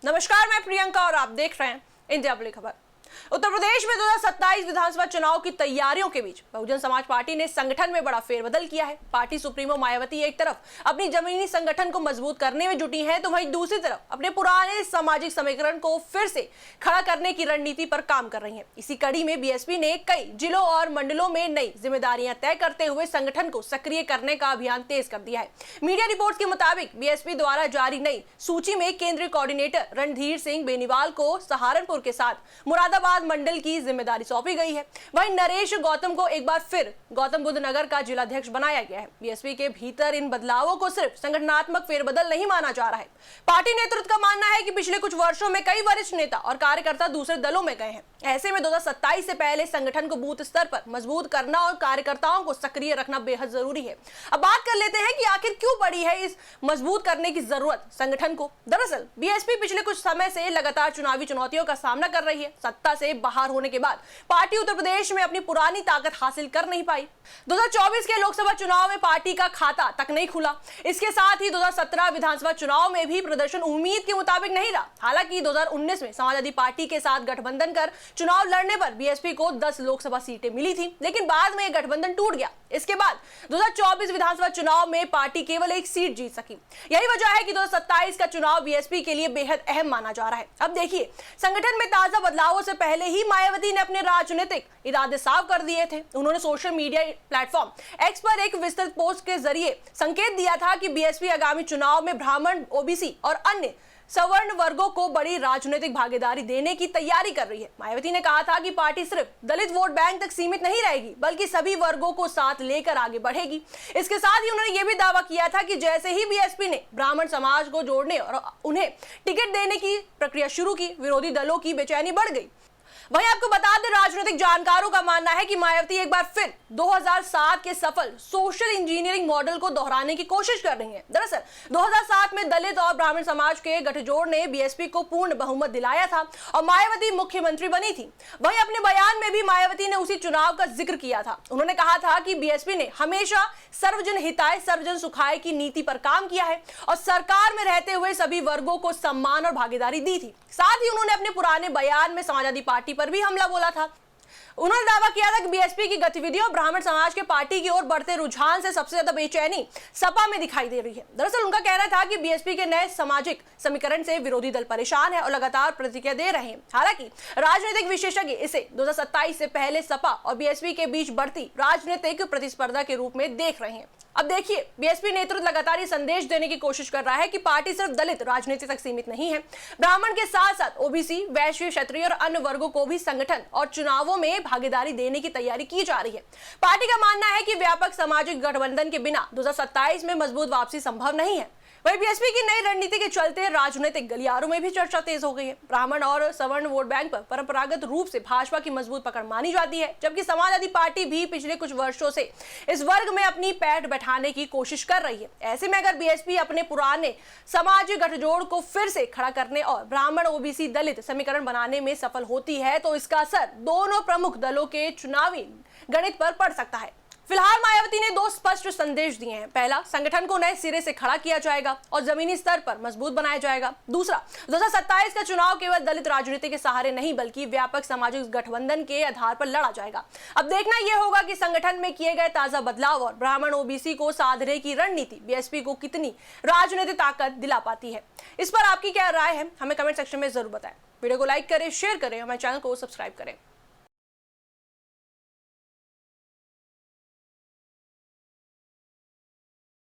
नमस्कार, मैं प्रियंका और आप देख रहे हैं इंडिया बड़ी खबर। उत्तर प्रदेश में 2027 विधानसभा चुनाव की तैयारियों के बीच बहुजन समाज पार्टी ने संगठन में बड़ा फेरबदल किया है। पार्टी सुप्रीमो मायावती एक तरफ अपनी जमीनी संगठन को मजबूत करने में जुटी हैं, तो वहीं दूसरी तरफ अपने पुराने सामाजिक समीकरण को फिर से खड़ा करने की रणनीति पर काम कर रही है। इसी कड़ी में बीएसपी ने कई जिलों और मंडलों में नई जिम्मेदारियां तय करते हुए संगठन को सक्रिय करने का अभियान तेज कर दिया है। मीडिया रिपोर्ट्स के मुताबिक बीएसपी द्वारा जारी नई सूची में केंद्रीय कोऑर्डिनेटर रणधीर सिंह बेनीवाल को सहारनपुर के साथ मुरादाबाद मंडल की जिम्मेदारी सौंपी गई है। वहीं नरेश गौतम को एक बार फिर गौतम बुद्ध नगर का जिलाध्यक्ष बनाया गया है। बीएसपी के भीतर इन बदलावों को सिर्फ संगठनात्मक फेरबदल नहीं माना जा रहा है। पार्टी नेतृत्व का मानना है कि पिछले कुछ वर्षों में कई वरिष्ठ नेता और कार्यकर्ता दूसरे दलों में गए हैं। ऐसे में 2027 से पहले संगठन को बूथ स्तर पर मजबूत करना और कार्यकर्ताओं को सक्रिय रखना बेहद जरूरी है। अब बात कर लेते हैं कि आखिर क्यों पड़ी है इस मजबूत करने की जरूरत संगठन को। दरअसल बीएसपी पिछले कुछ समय से लगातार चुनावी चुनौतियों का सामना कर रही है। सत्ता से बाहर होने के बाद पार्टी उत्तर प्रदेश में अपनी पुरानी ताकत हासिल कर नहीं पाई। 2024 के लोकसभा चुनाव में पार्टी का खाता तक नहीं खुला। इसके साथ ही 2017 विधानसभा चुनाव में भी प्रदर्शन उम्मीद के मुताबिक नहीं रहा। हालांकि 2019 में समाजवादी पार्टी के साथ गठबंधन कर चुनाव लड़ने पर बीएसपी को 10 लोकसभा सीटें मिली थी, लेकिन बाद में यह गठबंधन टूट गया। इसके बाद 2024 विधानसभा चुनाव में पार्टी केवल एक सीट जीत सकी। यही वजह है कि 2027 का चुनाव बीएसपी के लिए बेहद अहम माना जा रहा है। अब देखिए, संगठन में ताजा बदलावों से पहले ही मायावती ने अपने राजनीतिक इरादे साफ कर दिए थे। उन्होंने सोशल मीडिया प्लेटफॉर्म एक्स पर एक विस्तृत पोस्ट के जरिए संकेत दिया था कि बीएसपी आगामी चुनाव में ब्राह्मण, ओबीसी और अन्य सवर्ण वर्गों को बड़ी राजनीतिक भागीदारी देने की तैयारी कर रही है। मायावती ने कहा था कि पार्टी सिर्फ दलित वोट बैंक तक सीमित नहीं रहेगी, बल्कि सभी वर्गों को साथ लेकर आगे बढ़ेगी। इसके साथ ही उन्होंने यह भी दावा किया था कि जैसे ही बीएसपी ने ब्राह्मण समाज को जोड़ने और उन्हें टिकट देने की प्रक्रिया शुरू की, विरोधी दलों की बेचैनी बढ़ गई। वहीं आपको बता दें, राजनीतिक जानकारों का मानना है कि मायावती एक बार फिर 2007 के सफल सोशल इंजीनियरिंग मॉडल को दोहराने की कोशिश कर रही हैं। दरअसल 2007 में दलित और ब्राह्मण समाज के गठजोड़ ने बीएसपी को पूर्ण बहुमत दिलाया था और मायावती मुख्यमंत्री बनी थी। वहीं अपने बयान में भी मायावती ने उसी चुनाव का जिक्र किया था। उन्होंने कहा था कि बीएसपी ने हमेशा सर्वजन हिताय सर्वजन सुखाय की नीति पर काम किया है और सरकार में रहते हुए सभी वर्गों को सम्मान और भागीदारी दी थी। साथ ही उन्होंने अपने पुराने बयान में समाजवादी पार्टी पर भी हमला बोला था। उन्होंने दावा किया था कि बीएसपी की गतिविधियों ब्राह्मण समाज के पार्टी की ओर बढ़ते रुझान से सबसे ज्यादा बेचैनी सपा में दिखाई दे रही है। दरअसल उनका कहना था कि बीएसपी के नए सामाजिक समीकरण से विरोधी दल परेशान है और लगातार प्रतिक्रिया दे रहे हैं। हालांकि राजनीतिक विशेषज्ञ इसे 2027 से पहले सपा और बीएसपी के बीच बढ़ती राजनीतिक प्रतिस्पर्धा के रूप में देख रहे हैं। अब देखिए, बीएसपी नेतृत्व लगातार ये संदेश देने की कोशिश कर रहा है कि पार्टी सिर्फ दलित राजनीति तक सीमित नहीं है। ब्राह्मण के साथ साथ ओबीसी, वैश्य, क्षत्रिय और अन्य वर्गों को भी संगठन और चुनावों में भागीदारी देने की तैयारी की जा रही है। पार्टी का मानना है कि व्यापक सामाजिक गठबंधन के बिना 2027 में मजबूत वापसी संभव नहीं है। वहीं बीएसपी की नई रणनीति के चलते राजनीतिक गलियारों में भी चर्चा तेज हो गई है। ब्राह्मण और सवर्ण वोट बैंक पर परंपरागत रूप से भाजपा की मजबूत पकड़ मानी जाती है, जबकि समाजवादी पार्टी भी पिछले कुछ वर्षों से इस वर्ग में अपनी पैठ बैठाने की कोशिश कर रही है। ऐसे में अगर बीएसपी अपने पुराने सामाजिक गठजोड़ को फिर से खड़ा करने और ब्राह्मण, ओबीसी, दलित समीकरण बनाने में सफल होती है, तो इसका असर दोनों प्रमुख दलों के चुनावी गणित पर पड़ सकता है। फिलहाल मायावती ने 2 स्पष्ट संदेश दिए हैं। पहला, संगठन को नए सिरे से खड़ा किया जाएगा और जमीनी स्तर पर मजबूत बनाया जाएगा। दूसरा, 2027 का चुनाव केवल दलित राजनीति के सहारे नहीं, बल्कि व्यापक सामाजिक गठबंधन के आधार पर लड़ा जाएगा। अब देखना यह होगा कि संगठन में किए गए ताजा बदलाव और ब्राह्मण, ओबीसी को साधने की रणनीति बीएसपी को कितनी राजनीतिक ताकत दिला पाती है। इस पर आपकी क्या राय है, हमें कमेंट सेक्शन में जरूर बताएं। वीडियो को लाइक करें, शेयर करें, हमारे चैनल को सब्सक्राइब करें।